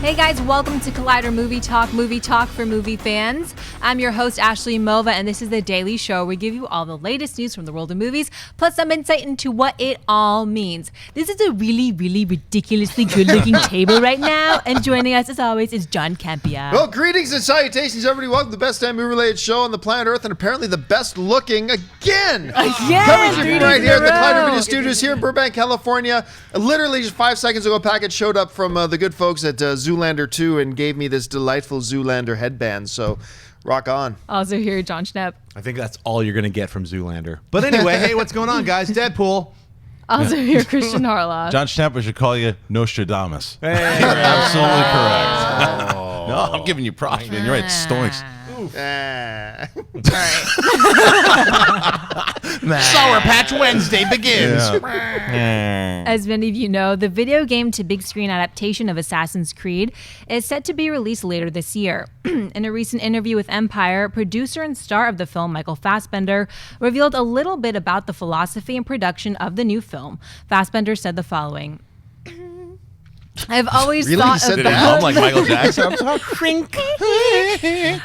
Hey guys, welcome to Collider Movie Talk for movie fans. I'm your host, Ashley Mova, and this is the Daily Show where we give you all the latest news from the world of movies, plus some insight into what it all means. This is a really, really ridiculously good-looking table right now, and joining us, as always, is Jon Campea. Well, greetings and salutations, everybody. Welcome to the best damn movie-related show on the planet Earth, and apparently the best-looking again. Coming to you right here at the Collider Media Studios here in Burbank, California. Literally just 5 seconds ago, a package showed up from the good folks at Zoolander 2 and gave me this delightful Zoolander headband, so rock on. Also here, Jon Schnepp. I think that's all you're going to get from Zoolander. But anyway, hey, what's going on, guys? Deadpool. Also here, Kristian Harloff. Jon Schnepp, we should call you Nostradamus. Hey. You're absolutely correct. No, I'm giving you props, man. You're right. Stoics. All right. Sour Patch Wednesday begins. As many of you know, the video game to big screen adaptation of Assassin's Creed is set to be released later this year. In a recent interview with Empire, producer and star of the film, Michael Fassbender, revealed a little bit about the philosophy and production of the new film. Fassbender said the following. I've always thought about it sound like Michael Jackson.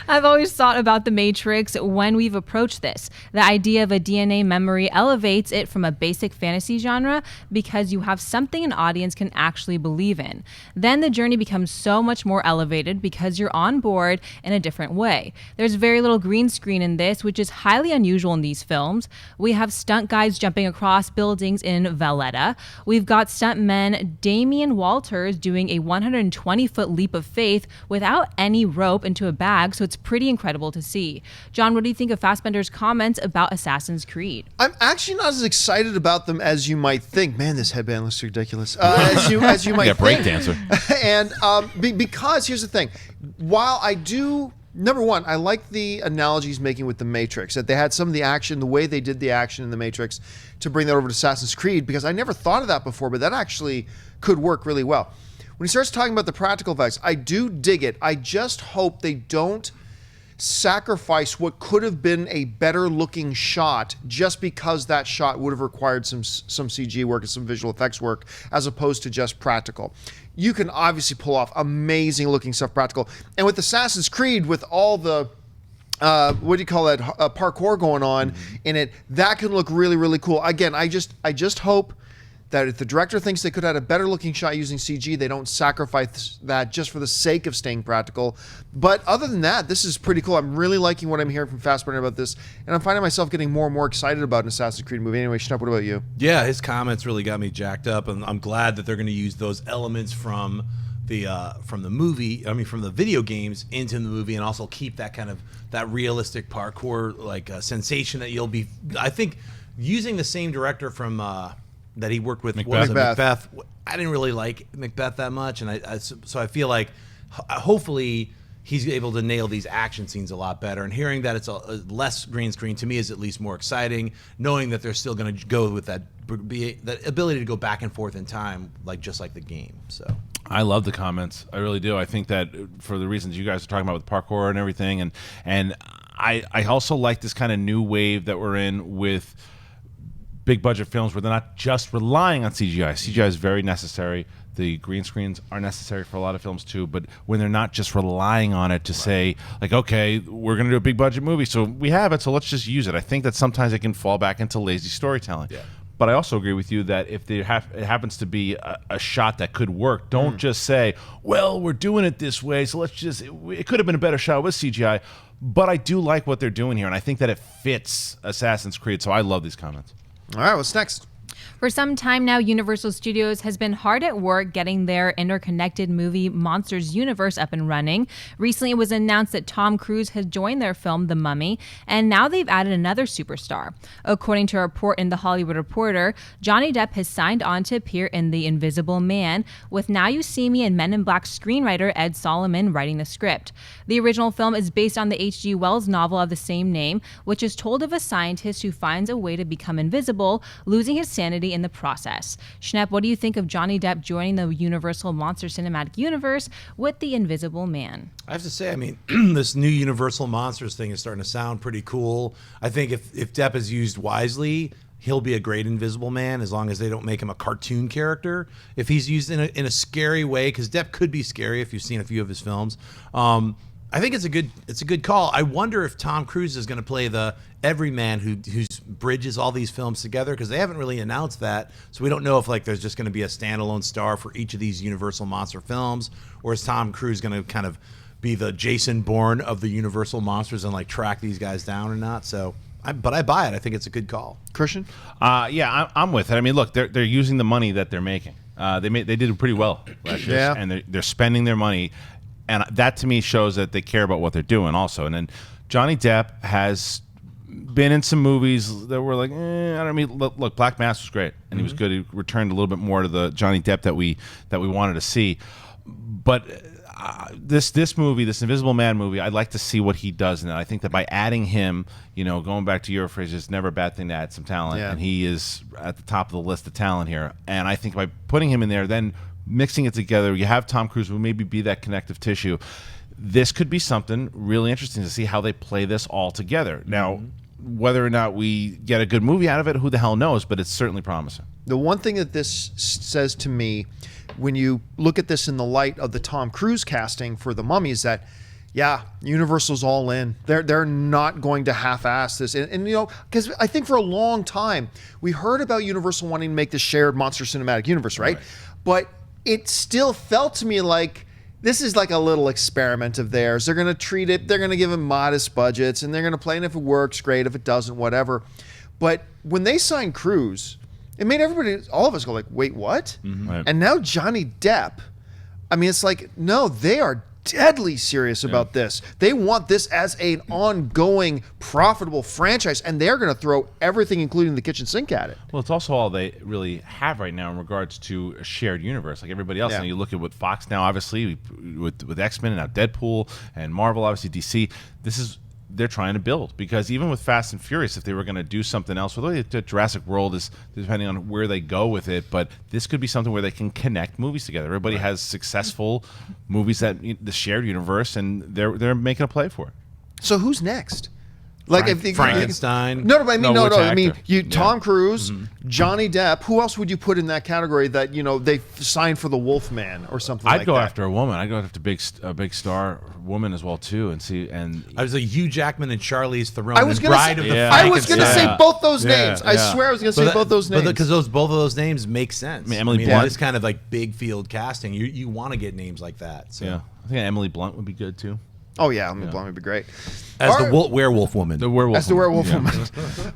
I've always thought about The Matrix when we've approached this. The idea of a DNA memory elevates it from a basic fantasy genre because you have something an audience can actually believe in. Then the journey becomes so much more elevated because you're on board in a different way. There's very little green screen in this, which is highly unusual in these films. We have stunt guys jumping across buildings in Valletta. We've got stuntmen Damian Walters doing a 120-foot leap of faith without any rope into a bag, so it's pretty incredible to see. John, what do you think of Fassbender's comments about Assassin's Creed? I'm actually not as excited about them as you might think. Man, this headband looks ridiculous. As you might think. Breakdancer. And because here's the thing. While I do... Number one, I like the analogy he's making with The Matrix, that they had some of the action, the way they did the action in The Matrix, to bring that over to Assassin's Creed, because I never thought of that before, but that actually could work really well. When he starts talking about the practical effects, I do dig it. I just hope they don't sacrifice what could have been a better looking shot just because that shot would have required some CG work and some visual effects work as opposed to just practical. You can obviously pull off amazing looking stuff practical. And with Assassin's Creed, with all the what do you call that, parkour going on in it, that can look really, really cool. Again, I just hope that if the director thinks they could have had a better looking shot using CG, they don't sacrifice that just for the sake of staying practical. But other than that, this is pretty cool. I'm really liking what I'm hearing from Fassbender about this, and I'm finding myself getting more and more excited about an Assassin's Creed movie. Anyway, Schnepp, what about you? Yeah, his comments really got me jacked up, and I'm glad that they're going to use those elements from the movie, from the video games into the movie, and also keep that kind of that realistic parkour sensation that you'll be. I think using the same director from. That he worked with Macbeth. I didn't really like Macbeth that much, and so I feel like hopefully he's able to nail these action scenes a lot better. And hearing that it's a less green screen to me is at least more exciting. Knowing that they're still going to go with that ability to go back and forth in time, just like the game. So I love the comments. I really do. I think that for the reasons you guys are talking about with parkour and everything, and I also like this kind of new wave that we're in with big budget films where they're not just relying on CGI. CGI is very necessary. The green screens are necessary for a lot of films too, but when they're not just relying on it to say, okay, we're going to do a big budget movie, so we have it, so let's just use it. I think that sometimes it can fall back into lazy storytelling. Yeah. But I also agree with you that if it happens to be a shot that could work, don't just say, well, we're doing it this way, so let's just, it could have been a better shot with CGI. But I do like what they're doing here, and I think that it fits Assassin's Creed, so I love these comments. All right, what's next? For some time now, Universal Studios has been hard at work getting their interconnected movie Monsters universe up and running. Recently, it was announced that Tom Cruise has joined their film The Mummy, and now they've added another superstar. According to a report in The Hollywood Reporter, Johnny Depp has signed on to appear in The Invisible Man, with Now You See Me and Men in Black screenwriter Ed Solomon writing the script. The original film is based on the H.G. Wells novel of the same name, which is told of a scientist who finds a way to become invisible, losing his sanity in the process. Schnepp, what do you think of Johnny Depp joining the Universal Monster Cinematic Universe with The Invisible Man? I have to say, this new Universal Monsters thing is starting to sound pretty cool. I think if Depp is used wisely, he'll be a great Invisible Man as long as they don't make him a cartoon character. If he's used in a scary way, because Depp could be scary if you've seen a few of his films. I think it's a good call. I wonder if Tom Cruise is going to play the everyman who bridges all these films together, because they haven't really announced that. So we don't know if like there's just going to be a standalone star for each of these Universal monster films, or is Tom Cruise going to kind of be the Jason Bourne of the Universal monsters and like track these guys down or not. So but I buy it. I think it's a good call. Kristian? Yeah, I'm with it. I mean, look, they're using the money that they're making. They did it pretty well last year, Yeah. and they're spending their money, and that to me shows that they care about what they're doing also. And then Johnny Depp has been in some movies that were like, I don't mean. Look, Black Mass was great, and he was good. He returned a little bit more to the Johnny Depp that we wanted to see, but. This movie, this Invisible Man movie, I'd like to see what he does in it. I think that by adding him, going back to your phrase, it's never a bad thing to add some talent, and he is at the top of the list of talent here. And I think by putting him in there, then mixing it together, you have Tom Cruise who maybe be that connective tissue. This could be something really interesting to see how they play this all together. Now, whether or not we get a good movie out of it, who the hell knows, but it's certainly promising. The one thing that this says to me, when you look at this in the light of the Tom Cruise casting for The Mummy, is that, yeah, Universal's all in. They're not going to half-ass this. And because I think for a long time, we heard about Universal wanting to make this shared monster cinematic universe, right? But it still felt to me like this is like a little experiment of theirs. They're going to treat it, they're going to give them modest budgets, and they're going to play, and if it works, great. If it doesn't, whatever. But when they signed Cruise, it made all of us go like, wait, what? Right. And now Johnny Depp, I mean, it's like, no, they are deadly serious about this. They want this as an ongoing, profitable franchise, and they're going to throw everything, including the kitchen sink, at it. Well, it's also all they really have right now in regards to a shared universe, like everybody else. Yeah. Now you look at what Fox now, obviously, with X-Men and now Deadpool and Marvel, obviously DC. They're trying to build, because even with Fast and Furious, if they were going to do something else, although Jurassic World is depending on where they go with it, but this could be something where they can connect movies together. Everybody has successful movies that the shared universe, and they're making a play for it. So who's next? Like Frankenstein. No, but I mean, no. I mean, actor? Tom Cruise, Johnny Depp. Who else would you put in that category that they signed for the Wolfman or something? I'd like go that? after a woman. I'd go after a big star woman as well too, and see. And I was like Hugh Jackman and Charlize Theron. I was going to say both those names. I swear I was going to say both those names. Because both of those names make sense. I mean, Emily Blunt. This kind of like big field casting. You want to get names like that. So. Yeah, I think Emily Blunt would be good too. Oh yeah, Emily Blunt would be great. As the werewolf woman. The werewolf. That's the werewolf woman.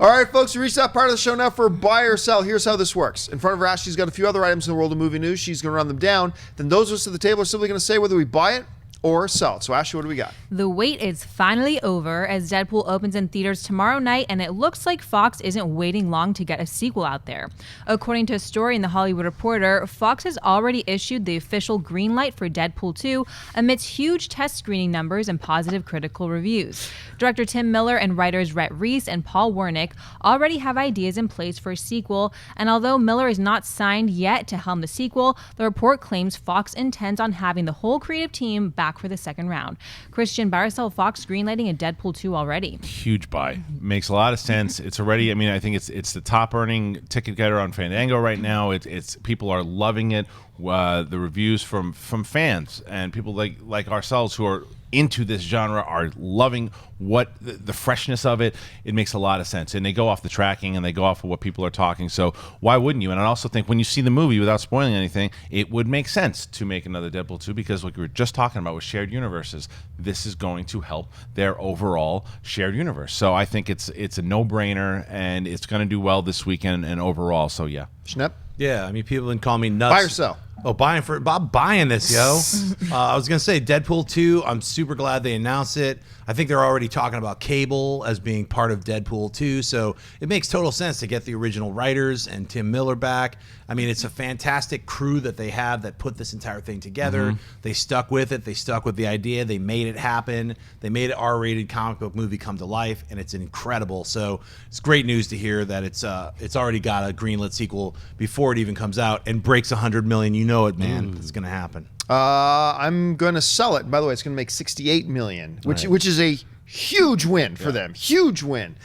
All right, folks, we reached that part of the show now for buy or sell. Here's how this works. In front of her, Ashley's got a few other items in the world of movie news. She's going to run them down. Then those of us at the table are simply going to say whether we buy it or sell it. So, Ashley, what do we got? The wait is finally over as Deadpool opens in theaters tomorrow night, and it looks like Fox isn't waiting long to get a sequel out there. According to a story in The Hollywood Reporter, Fox has already issued the official green light for Deadpool 2 amidst huge test screening numbers and positive critical reviews. Director Tim Miller and writers Rhett Reese and Paul Wernick already have ideas in place for a sequel, and although Miller is not signed yet to helm the sequel, the report claims Fox intends on having the whole creative team back for the second round. Kristian, buy or sell Fox greenlighting a Deadpool 2 already? Huge buy. Makes a lot of sense. It's already, I mean, I think it's the top earning ticket getter on Fandango right now. It's people are loving it. The reviews from fans and people like ourselves who are into this genre are loving what the freshness of it. It makes a lot of sense, and they go off the tracking and they go off of what people are talking. So why wouldn't you? And I also think when you see the movie, without spoiling anything, it would make sense to make another Deadpool 2, because like we were just talking about with shared universes, this is going to help their overall shared universe. So I think it's a no-brainer, and it's going to do well this weekend and overall. So yeah. Schnepp? Yeah, I mean, people have been calling me nuts. Buy or sell? Oh, Bob buying this, yo. I was going to say Deadpool 2, I'm super glad they announced it. I think they're already talking about Cable as being part of Deadpool 2, so it makes total sense to get the original writers and Tim Miller back. I mean, it's a fantastic crew that they have that put this entire thing together. They stuck with it. They stuck with the idea. They made it happen. They made an R-rated comic book movie come to life, and it's incredible. So it's great news to hear that it's already got a greenlit sequel before it even comes out and breaks 100 million. You know it, man. It's going to happen. I'm going to sell it. By the way, it's going to make $68 million, which is a huge win for them. Huge win.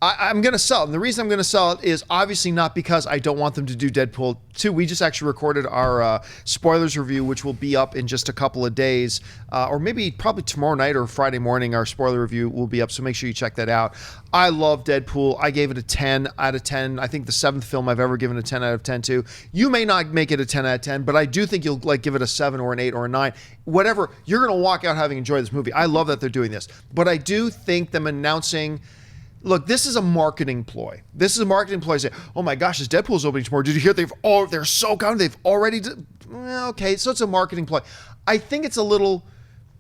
I'm going to sell it. And the reason I'm going to sell it is obviously not because I don't want them to do Deadpool 2. We just actually recorded our spoilers review, which will be up in just a couple of days, or maybe probably tomorrow night or Friday morning. Our spoiler review will be up, so make sure you check that out. I love Deadpool. I gave it a 10 out of 10. I think the 7th film I've ever given a 10 out of 10 to. You may not make it a 10 out of 10, but I do think you'll give it a 7 or an 8 or a 9. Whatever. You're going to walk out having enjoyed this movie. I love that they're doing this. But I do think them announcing... Look, this is a marketing ploy. This is a marketing ploy. Say, oh my gosh, this Deadpool's opening tomorrow. Did you hear? They're so confident. They've already. Okay, so it's a marketing ploy. I think it's a little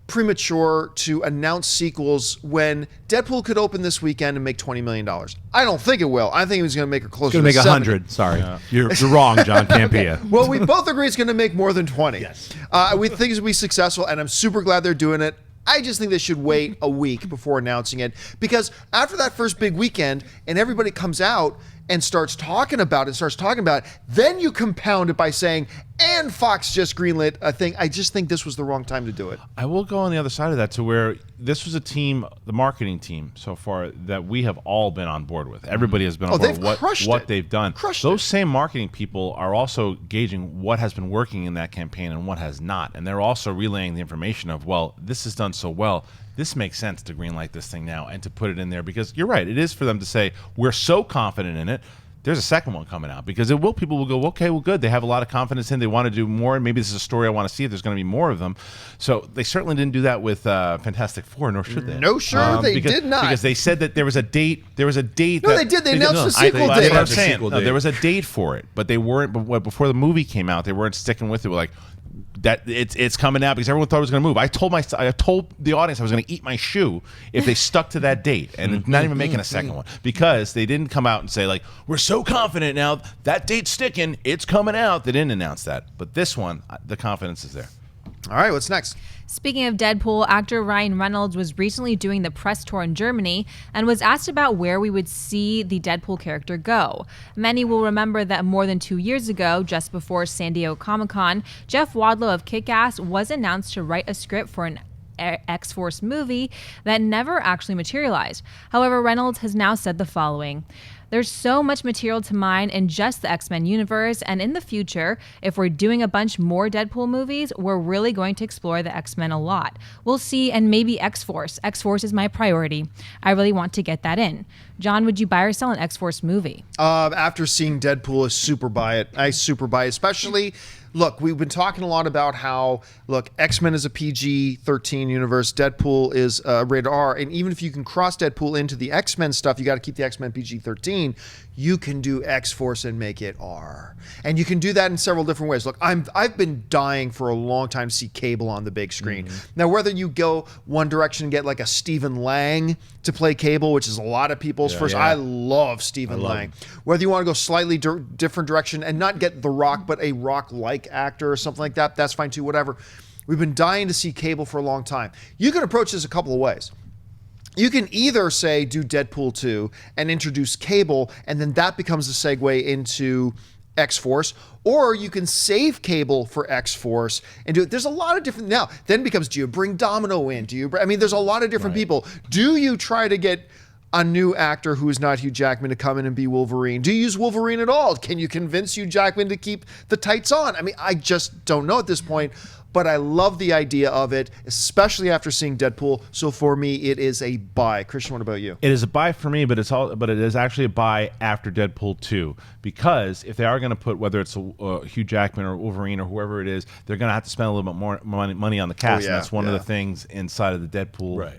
premature to announce sequels when Deadpool could open this weekend and make $20 million. I don't think it will. I think it's going to make it closer to 70. It's going to make 100. Sorry. You're wrong, John Campea. Well, we both agree it's going to make more than 20. Yes. We think it's going to be successful, and I'm super glad they're doing it. I just think they should wait a week before announcing it, because after that first big weekend and everybody comes out and starts talking about it, then you compound it by saying, and Fox just greenlit a thing. I just think this was the wrong time to do it. I will go on the other side of that to where this was a team, the marketing team so far, that we have all been on board with. Everybody has been on board with what they've done. Those same marketing people are also gauging what has been working in that campaign and what has not. And they're also relaying the information of, well, this is done so well. This makes sense to greenlight this thing now and to put it in there, because you're right. It is for them to say, we're so confident in it. There's a second one coming out, because people will go, okay, well, good. They have a lot of confidence in it. They want to do more, and maybe this is a story I want to see if there's going to be more of them. So they certainly didn't do that with Fantastic Four, nor should they. No, sure, they did not. Because they said that there was a date. No, they did. They announced the sequel date. That's what I'm saying. No, there was a date for it, but they weren't. But before the movie came out, they weren't sticking with it. Like, that it's coming out, because everyone thought it was going to move. I told the audience I was going to eat my shoe if they stuck to that date, and not even making a second one, because they didn't come out and say, like, we're so confident now, that date's sticking, it's coming out. They didn't announce that. But this one, the confidence is there. All right, what's next? Speaking of Deadpool, actor Ryan Reynolds was recently doing the press tour in Germany and was asked about where we would see the Deadpool character go. Many will remember that more than 2 years ago, just before San Diego Comic-Con, Jeff Wadlow of Kick-Ass was announced to write a script for an X-Force movie that never actually materialized. However, Reynolds has now said the following: "There's so much material to mine in just the X-Men universe, and in the future, if we're doing a bunch more Deadpool movies, we're really going to explore the X-Men a lot. We'll see, and maybe X-Force. X-Force is my priority. I really want to get that in." John, would you buy or sell an X-Force movie? After seeing Deadpool, I super buy it. Especially, look, we've been talking a lot about how, look, X-Men is a PG-13 universe. Deadpool is rated R. And even if you can cross Deadpool into the X-Men stuff, you got to keep the X-Men PG-13. You can do X-Force and make it R. And you can do that in several different ways. Look, I've been dying for a long time to see Cable on the big screen. Now, whether you go one direction and get like a Stephen Lang to play Cable, which is a lot of people's first. I love Stephen Lang. Whether you want to go slightly different direction and not get The Rock, but a Rock-like actor or something like that, that's fine too, whatever. We've been dying to see Cable for a long time. You can approach this a couple of ways. You can either say do Deadpool 2 and introduce Cable, and then that becomes a segue into X-Force, or you can save Cable for X-Force and do it. There's a lot of different, now, then becomes, do you bring Domino in? There's a lot of different people. Do you try to get a new actor who is not Hugh Jackman to come in and be Wolverine? Do you use Wolverine at all? Can you convince Hugh Jackman to keep the tights on? I just don't know at this point. But I love the idea of it, especially after seeing Deadpool. So for me, it is a buy. Kristian, what about you? It is a buy for me, but it is actually a buy after Deadpool 2, because if they are going to put, whether it's Hugh Jackman or Wolverine or whoever it is, they're going to have to spend a little bit more money on the cast. And that's one of the things inside of the Deadpool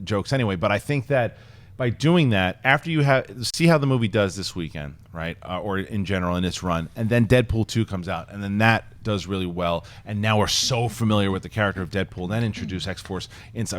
jokes anyway. But I think that by doing that, after you see how the movie does this weekend, right, or in general in its run, and then Deadpool 2 comes out, and then that does really well, and now we're so familiar with the character of Deadpool, then introduce X-Force,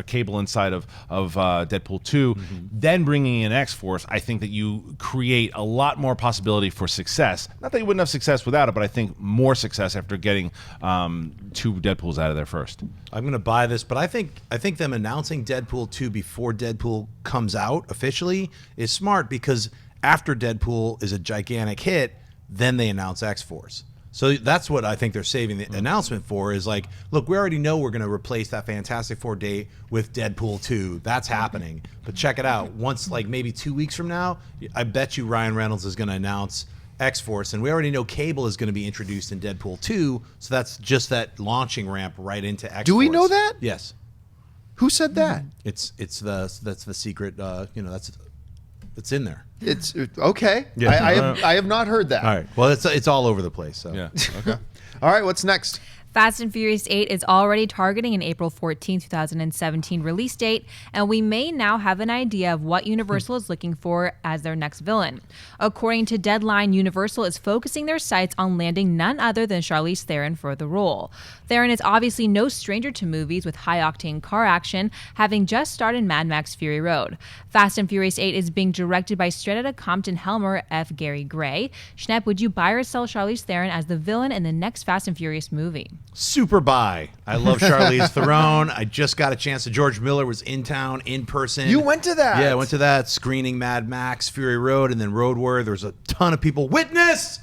Cable inside of Deadpool 2, then bringing in X-Force, I think that you create a lot more possibility for success. Not that you wouldn't have success without it, but I think more success after getting 2 Deadpools out of there first. I'm going to buy this, but I think them announcing Deadpool 2 before Deadpool comes out officially is smart, because after Deadpool is a gigantic hit, then they announce X-Force. So that's what I think they're saving the announcement for, is like, look, we already know we're going to replace that Fantastic Four date with Deadpool 2. That's happening. But check it out. Once, like maybe 2 weeks from now, I bet you Ryan Reynolds is going to announce X-Force, and we already know Cable is going to be introduced in Deadpool 2, so that's just that launching ramp right into X-Force. Do we know that? Yes. Who said that? That's the secret, it's in there. It's okay. Yeah. I have not heard that. All right. Well, it's all over the place. So. Yeah. Okay. All right, what's next? Fast and Furious 8 is already targeting an April 14, 2017 release date, and we may now have an idea of what Universal is looking for as their next villain. According to Deadline, Universal is focusing their sights on landing none other than Charlize Theron for the role. Theron is obviously no stranger to movies with high-octane car action, having just starred in Mad Max Fury Road. Fast and Furious 8 is being directed by straight-outta Compton Helmer F. Gary Gray. Schnepp, would you buy or sell Charlize Theron as the villain in the next Fast and Furious movie? Super buy. I love Charlize Theron. I just got a chance to. George Miller was in town in person. You went to that? Yeah, I went to that screening Mad Max Fury Road and then Road Warrior. There was a ton of people. Witness!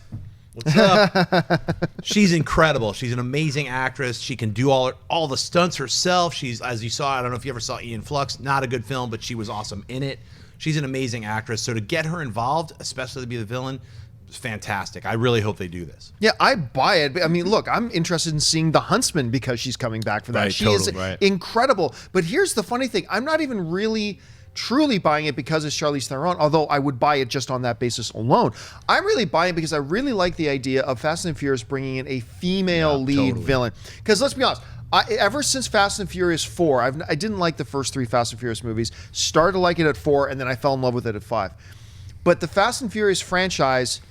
What's up? She's incredible. She's an amazing actress. She can do all the stunts herself. She's, as you saw, I don't know if you ever saw Ian Flux. Not a good film, but she was awesome in it. She's an amazing actress. So to get her involved, especially to be the villain, is fantastic. I really hope they do this. Yeah, I buy it. I mean, look, I'm interested in seeing The Huntsman because she's coming back for that. Right, she totally, is right. incredible. But here's the funny thing. I'm not even really truly buying it because it's Charlize Theron, although I would buy it just on that basis alone. I'm really buying it because I really like the idea of Fast and Furious bringing in a female lead villain. Because let's be honest, ever since Fast and Furious 4, I didn't like the first 3 Fast and Furious movies. Started to like it at 4, and then I fell in love with it at 5. But the Fast and Furious franchise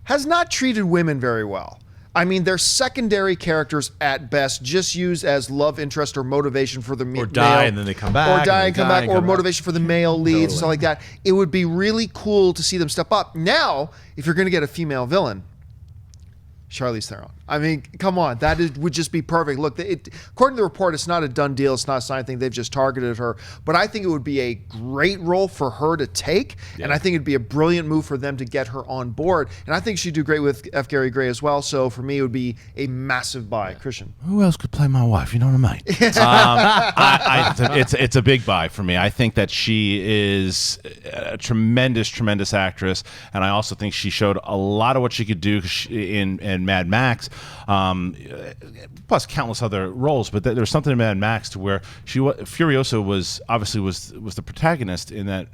has not treated women very well. I mean, they're secondary characters at best, just used as love interest or motivation for the Or die and then they come back. Or die and come back, or come motivation for the male leads, stuff like that. It would be really cool to see them step up. Now, if you're going to get a female villain, Charlize Theron. I mean, come on, would just be perfect. Look, according to the report, it's not a done deal. It's not a signed thing. They've just targeted her. But I think it would be a great role for her to take, and I think it'd be a brilliant move for them to get her on board. And I think she'd do great with F. Gary Gray as well. So for me, it would be a massive buy. Kristian. Who else could play my wife? You know what I mean? It's a big buy for me. I think that she is a tremendous, tremendous actress, and I also think she showed a lot of what she could do in Mad Max. Plus countless other roles, but there's something in Mad Max to where Furiosa was obviously the protagonist in that,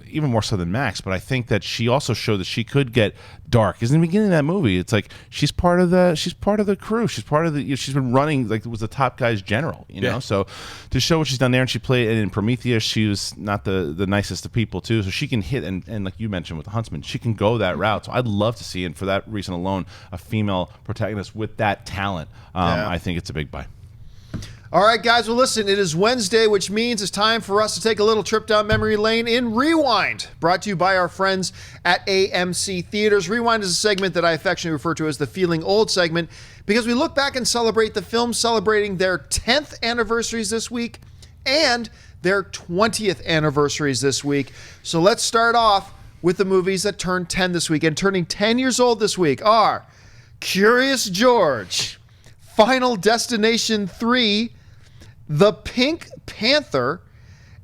even more so than Max. But I think that she also showed that she could get dark. Because in the beginning of that movie, it's like she's part of the crew. She's part of the. She's been running, like, was the top guy's general. You know, so to show what she's done there, and she played in Prometheus. She was not the nicest of people too. So she can hit, and like you mentioned with the Huntsman, she can go that route. So I'd love to see, and for that reason alone, a female protagonist with that talent. I think it's a big buy. All right, guys. Well, listen, it is Wednesday, which means it's time for us to take a little trip down memory lane in Rewind, brought to you by our friends at AMC Theatres. Rewind is a segment that I affectionately refer to as the Feeling Old segment because we look back and celebrate the films celebrating their 10th anniversaries this week and their 20th anniversaries this week. So let's start off with the movies that turned 10 this week. And turning 10 years old this week are Curious George, Final Destination 3, The Pink Panther,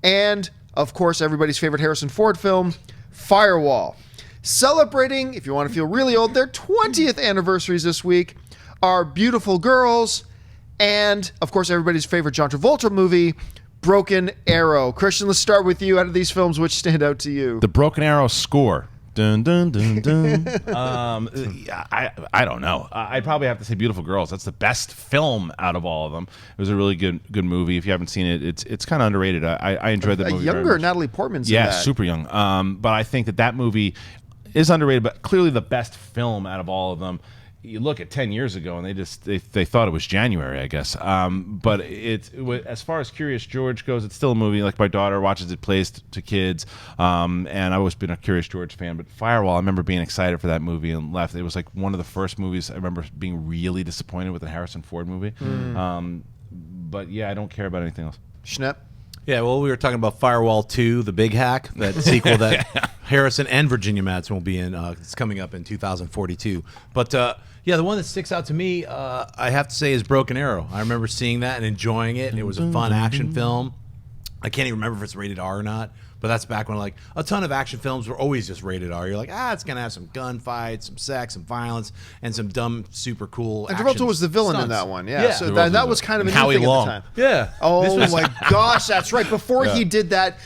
and, of course, everybody's favorite Harrison Ford film, Firewall. Celebrating, if you want to feel really old, their 20th anniversaries this week are Beautiful Girls and, of course, everybody's favorite John Travolta movie, Broken Arrow. Kristian, let's start with you. Out of these films, which stand out to you? The Broken Arrow score. Dun, dun, dun, dun. I don't know. I'd probably have to say Beautiful Girls. That's the best film out of all of them. It was a really good movie. If you haven't seen it, it's kind of underrated. I enjoyed the movie. Younger Natalie Portman's in that. Super young. But I think that movie is underrated, but clearly the best film out of all of them. You look at 10 years ago, and they thought it was January, I guess. But as far as Curious George goes, it's still a movie. Like, my daughter watches it, plays to kids, and I've always been a Curious George fan. But Firewall, I remember being excited for that movie and left. It was like one of the first movies I remember being really disappointed with, a Harrison Ford movie. But yeah, I don't care about anything else. Schnepp? Yeah, well, we were talking about Firewall 2, The Big Hack, that sequel that Harrison and Virginia Madsen will be in. It's coming up in 2042. But, yeah, the one that sticks out to me, I have to say, is Broken Arrow. I remember seeing that and enjoying it. It was a fun action film. I can't even remember if it's rated R or not. But that's back when, like, a ton of action films were always just rated R. You're like, it's going to have some gunfights, some sex, some violence, and some dumb, super cool And action Travolta was the villain stunts. in that one. Yeah. So Travolta that was was kind of a Howie new thing Long. at the time. Yeah. Oh, my gosh, that's right. Before he did that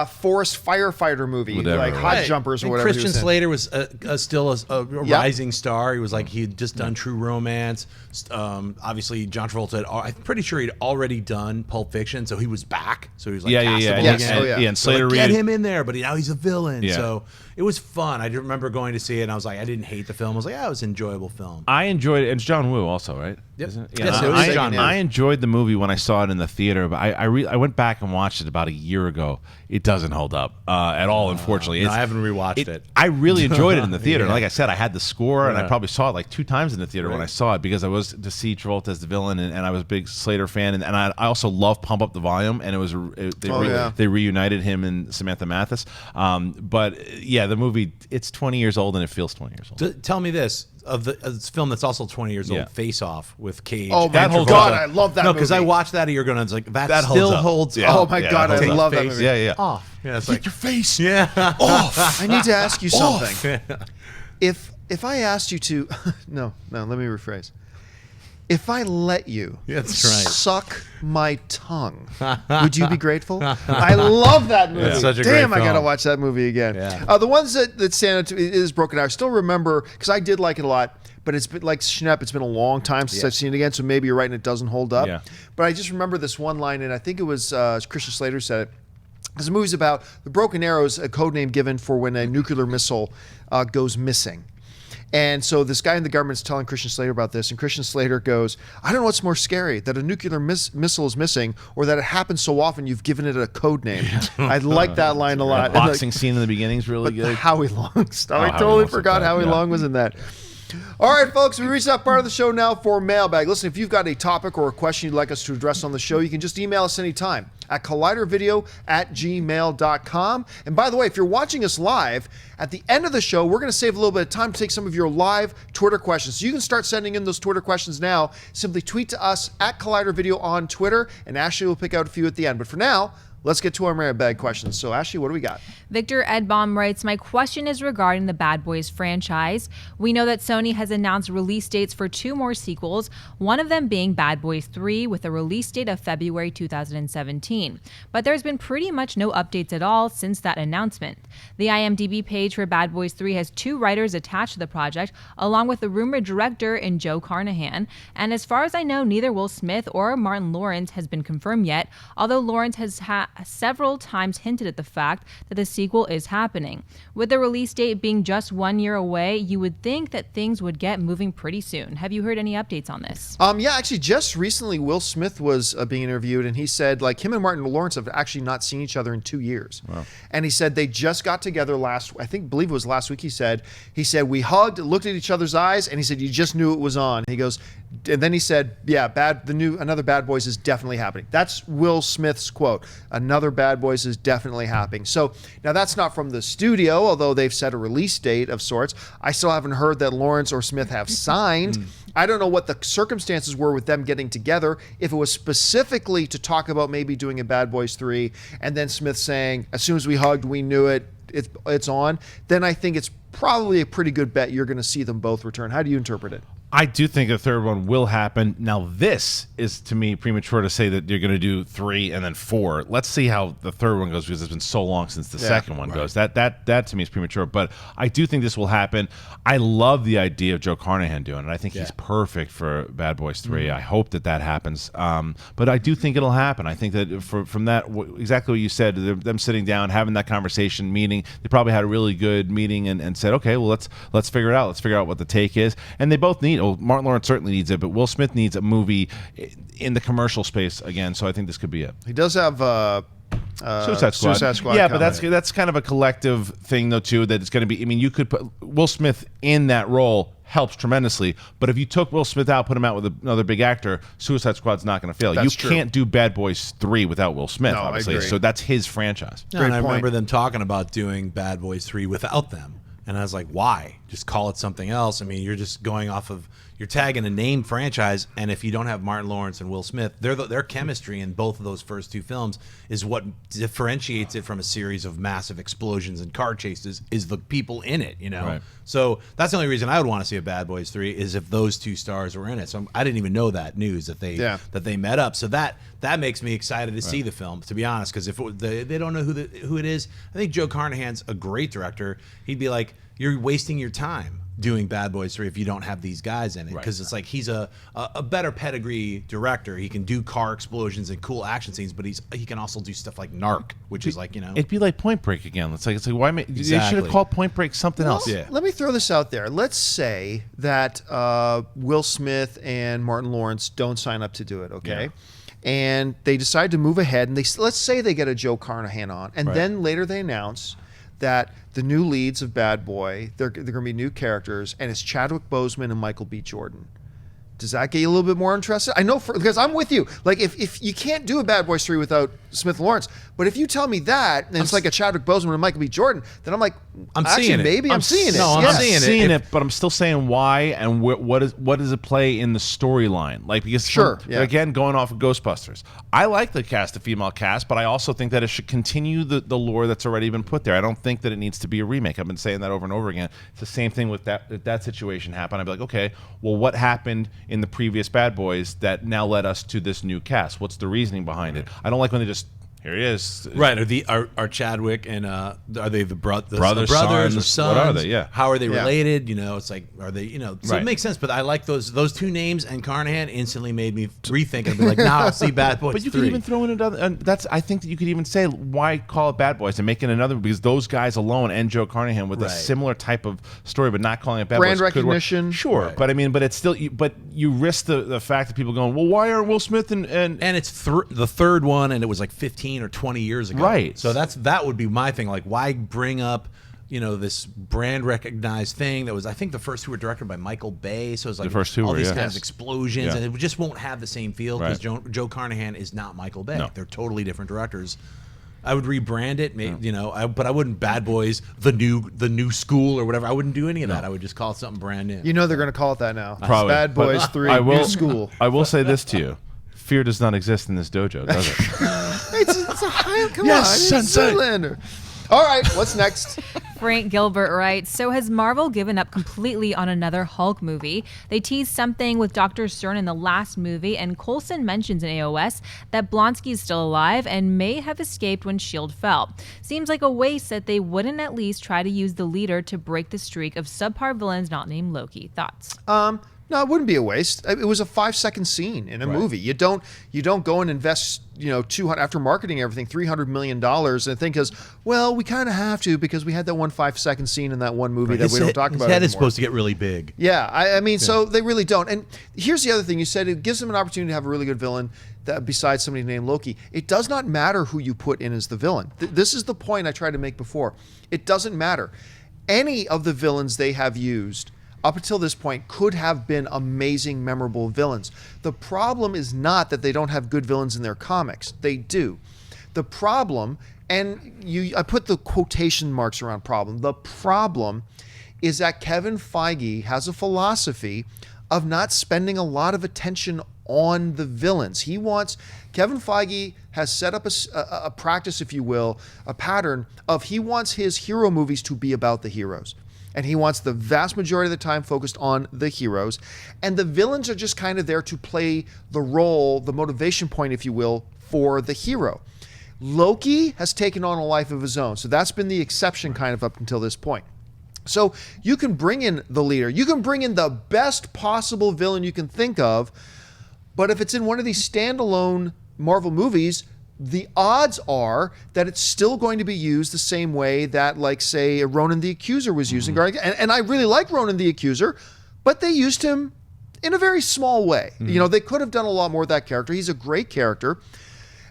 forest firefighter movie, Whatever, like right. Hot Jumpers or And whatever. Christian Slater was still a rising star. He was like, he had just done True Romance. Obviously, John Travolta I'm pretty sure he'd already done Pulp Fiction, so he was back. So he was like, castable Yes. again. Oh, yeah. And So, Slater like, get Reed. him in there, but now he's a villain. Yeah. So it was fun. I remember going to see it, and I was like, I didn't hate the film. I was like, it was an enjoyable film. I enjoyed it. It's John Woo also, right? Yep. Isn't it? Yes, Yeah, it was John Woo. I enjoyed the movie when I saw it in the theater, but I went back and watched it about a year ago. It doesn't hold up at all, unfortunately. No, I haven't rewatched it. I really enjoyed it in the theater. Yeah. Like I said, I had the score, and I Yeah. probably saw it like 2 times in the theater when Right. I saw it because I was to see Travolta as the villain, and I was a big Slater fan, and I also love Pump Up the Volume, and they reunited him and Samantha Mathis. But yeah, the movie, it's 20 years old, and it feels 20 years old. Tell me this. Of this film that's also 20 years old, Yeah. Face Off with Cage. Oh, my and holds God, Travolta. I love that No, because I movie. watched that a year ago, and I was like, that That still holds up. holds Yeah. Oh, my God, I holds up. love that Face movie. Yeah. off. Yeah, it's like, Your face yeah. off. I need to ask you something. If I asked you to, no, let me rephrase. If I let you That's right. suck my tongue, would you be grateful? I love that movie. It's such a Damn, great I gotta film. watch that movie again. Yeah. The ones that stand out to me is Broken Arrow. I still remember because I did like it a lot. But it's been like Schnepp. It's been a long time since I've seen it again. So maybe you're right, and it doesn't hold up. Yeah. But I just remember this one line, and I think it was Christian Slater said it. Because the movie's about the Broken Arrows, a code name given for when a nuclear missile goes missing. And so this guy in the government's telling Christian Slater about this, and Christian Slater goes, I don't know what's more scary, that a nuclear missile is missing or that it happens so often you've given it a code name. I like that line a lot. The And boxing scene in the beginning is really the good. Howie Long stuff. I Howie totally Long's forgot so Howie bad, Long was in that. All right, folks, we reached that part of the show now for mailbag. Listen, if you've got a topic or a question you'd like us to address on the show, you can just email us anytime at collidervideo@gmail.com. And by the way, if you're watching us live, at the end of the show, we're going to save a little bit of time to take some of your live Twitter questions. So you can start sending in those Twitter questions now. Simply tweet to us at collidervideo on Twitter, and Ashley will pick out a few at the end. But for now, let's get to our mailbag questions. So, Ashley, what do we got? Victor Edbaum writes, my question is regarding the Bad Boys franchise. We know that Sony has announced release dates for 2 more sequels, one of them being Bad Boys 3 with a release date of February 2017. But there's been pretty much no updates at all since that announcement. The IMDb page for Bad Boys 3 has 2 writers attached to the project, along with the rumored director in Joe Carnahan. And as far as I know, neither Will Smith or Martin Lawrence has been confirmed yet, although Lawrence has several times hinted at the fact that the sequel is happening. With the release date being just 1 year away, you would think that things would get moving pretty soon. Have you heard any updates on this? Yeah, actually, just recently, Will Smith was being interviewed, and he said, like, him and Martin Lawrence have actually not seen each other in 2 years. Wow. And he said they just got together believe it was last week. He said we hugged, looked at each other's eyes, and he said you just knew it was on. He goes, and then he said, yeah, another Bad Boys is definitely happening. That's Will Smith's quote. Another Bad Boys is definitely happening. So now that's not from the studio, although they've set a release date of sorts. I still haven't heard that Lawrence or Smith have signed. I don't know what the circumstances were with them getting together. If it was specifically to talk about maybe doing a Bad Boys 3, and then Smith saying, as soon as we hugged, we knew it, it's on, then I think it's probably a pretty good bet you're going to see them both return. How do you interpret it? I do think a third one will happen. Now, this is, to me, premature to say that you're going to do 3 and then 4. Let's see how the third one goes because it's been so long since the second one goes. That to me is premature. But I do think this will happen. I love the idea of Joe Carnahan doing it. I think he's perfect for Bad Boys 3. I hope that happens. But I do think it'll happen. I think that from that, exactly what you said, them sitting down, having that conversation, meeting, they probably had a really good meeting and said, okay, well, let's figure it out. Let's figure out what the take is. And they both need Martin Lawrence certainly needs it, but Will Smith needs a movie in the commercial space again, so I think this could be it. He does have Suicide Squad. Yeah, but that's kind of a collective thing though too. That it's going to be. I mean, you could put Will Smith in that role helps tremendously. But if you took Will Smith out, put him out with another big actor, Suicide Squad's not going to fail. That's you can't do Bad Boys 3 without Will Smith, obviously. I agree. So that's his franchise. No, and I remember them talking about doing Bad Boys 3 without them. And I was like, why? Just call it something else. I mean, you're just going off of, you're tagging a name franchise, and if you don't have Martin Lawrence and Will Smith, their chemistry in both of those first two films is what differentiates it from a series of massive explosions and car chases, is the people in it, you know? Right. So that's the only reason I would want to see a Bad Boys 3 is if those two stars were in it. So I didn't even know that news that they met up. So that makes me excited to see the film, to be honest, because if they don't know who it is, I think Joe Carnahan's a great director. He'd be like, you're wasting your time doing Bad Boys 3 if you don't have these guys in it, because it's like he's a better pedigree director. He can do car explosions and cool action scenes, but he can also do stuff like Narc, which is like, you know, it'd be like Point Break again. It's like why Exactly. They should have called Point Break something else. Yeah. Let me throw this out there. Let's say that Will Smith and Martin Lawrence don't sign up to do it, okay? Yeah. And they decide to move ahead, and let's say they get a Joe Carnahan on, and then later they announce that the new leads of Bad Boy, they're going to be new characters, and it's Chadwick Boseman and Michael B. Jordan. Does that get you a little bit more interested? I know, because I'm with you. Like, if you can't do a Bad Boys 3 without Smith and Lawrence, but if you tell me that, and it's like a Chadwick Boseman and Michael B. Jordan, then I'm like, I'm seeing it. Maybe I'm seeing it. No, I'm Yes. seeing it. But I'm still saying why and what does it play in the storyline? Like, because again, going off of Ghostbusters, I like the cast, the female cast, but I also think that it should continue the lore that's already been put there. I don't think that it needs to be a remake. I've been saying that over and over again. It's the same thing with that situation happened. I'd be like, okay, well, what happened in the previous Bad Boys that now led us to this new cast? What's the reasoning behind it? I don't like when they just, here he is. Right. Are Chadwick and are they the brothers or sons? What are they? Yeah. How are they related? You know, it's like, are they, you know, so it makes sense. But I like those two names, and Carnahan instantly made me rethink and be like, nah, I'll see Bad Boys 3. But you could even throw in another, and I think that you could even say, why call it Bad Boys and make it another, because those guys alone and Joe Carnahan with a similar type of story, but not calling it Bad Boys. Brand recognition. Sure. Right. But I mean, but it's still, but you risk the fact that people going, well, why aren't Will Smith and it's the third one, and it was like 15 or 20 years ago. Right. So that would be my thing. Like, why bring up, you know, this brand recognized thing that was, I think the first two were directed by Michael Bay. So it's like the first two all were, these kinds of explosions, and it just won't have the same feel because Right. Joe Carnahan is not Michael Bay. No. They're totally different directors. I would rebrand it, you know, but I wouldn't Bad Boys the new school or whatever. I wouldn't do any of that. I would just call it something brand new. You know they're going to call it that now. Probably. Bad Boys 3, new school. I will say this to you. Fear does not exist in this dojo, does it? It's a high, come Yes, on. Sensei. Zoolander. All right, what's next? Frank Gilbert writes, so has Marvel given up completely on another Hulk movie? They teased something with Dr. Stern in the last movie, and Coulson mentions in AOS that Blonsky is still alive and may have escaped when S.H.I.E.L.D. fell. Seems like a waste that they wouldn't at least try to use the leader to break the streak of subpar villains not named Loki. Thoughts? No, it wouldn't be a waste. It was a 5-second scene in a movie. You don't go and invest, you know, 200 after marketing everything, $300 million, and think well, we kind of have to because we had that one 5-second scene in that one movie that we don't talk about His head anymore. is supposed to get really big. Yeah, I mean, so they really don't. And here's the other thing you said: it gives them an opportunity to have a really good villain that besides somebody named Loki. It does not matter who you put in as the villain. This is the point I tried to make before. It doesn't matter. Any of the villains they have used up until this point could have been amazing, memorable villains. The problem is not that they don't have good villains in their comics. They do. The problem, and I put the quotation marks around problem, the problem is that Kevin Feige has a philosophy of not spending a lot of attention on the villains. Kevin Feige has set up a practice, if you will, a pattern of he wants his hero movies to be about the heroes. And he wants the vast majority of the time focused on the heroes. And the villains are just kind of there to play the role, the motivation point, if you will, for the hero. Loki has taken on a life of his own. So that's been the exception kind of up until this point. So you can bring in the leader. You can bring in the best possible villain you can think of. But if it's in one of these standalone Marvel movies, the odds are that it's still going to be used the same way that, like, say, Ronan the Accuser was used in Guardians. And I really like Ronan the Accuser, but they used him in a very small way. You know, they could have done a lot more with that character. He's a great character.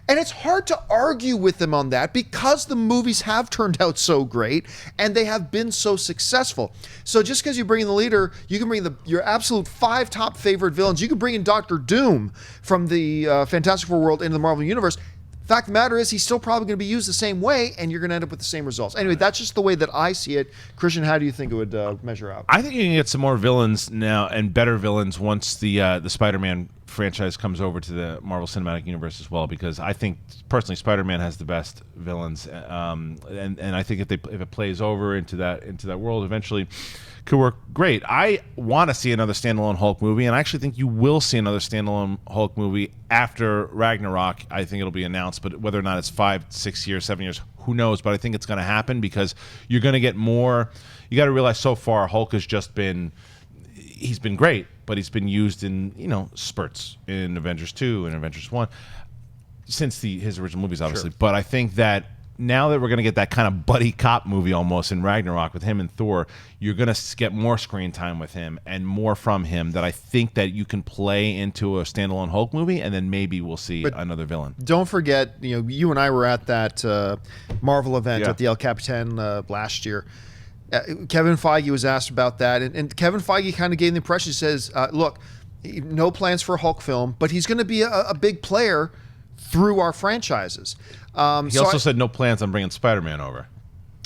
And it's hard to argue with them on that because the movies have turned out so great and they have been so successful. So just because you bring in the leader, you can bring your absolute 5 top favorite villains. You can bring in Doctor Doom from the Fantastic Four world into the Marvel Universe. Fact of the matter is, he's still probably going to be used the same way, and you're going to end up with the same results. Anyway, that's just the way that I see it. Kristian, how do you think it would measure out? I think you can get some more villains now and better villains once the Spider-Man franchise comes over to the Marvel Cinematic Universe as well, because I think personally Spider-Man has the best villains, and I think if it plays over into that world eventually, could work great. I want to see another standalone Hulk movie, and I actually think you will see another standalone Hulk movie after Ragnarok. I think it'll be announced, but whether or not it's 5, 6 years, 7 years, who knows? But I think it's going to happen because you're going to get more. You got to realize so far Hulk has just been. He's been great, but he's been used in spurts in Avengers 2 and Avengers 1 since his original movies, obviously. Sure. But I think that now that we're going to get that kind of buddy cop movie almost in Ragnarok with him and Thor, you're going to get more screen time with him and more from him that I think that you can play into a standalone Hulk movie, and then maybe we'll see another villain. Don't forget, you and I were at that Marvel event at the El Capitan last year. Kevin Feige was asked about that, and Kevin Feige kind of gave the impression, he says, look, no plans for a Hulk film, but he's going to be a big player through our franchises. He also said no plans on bringing Spider-Man over.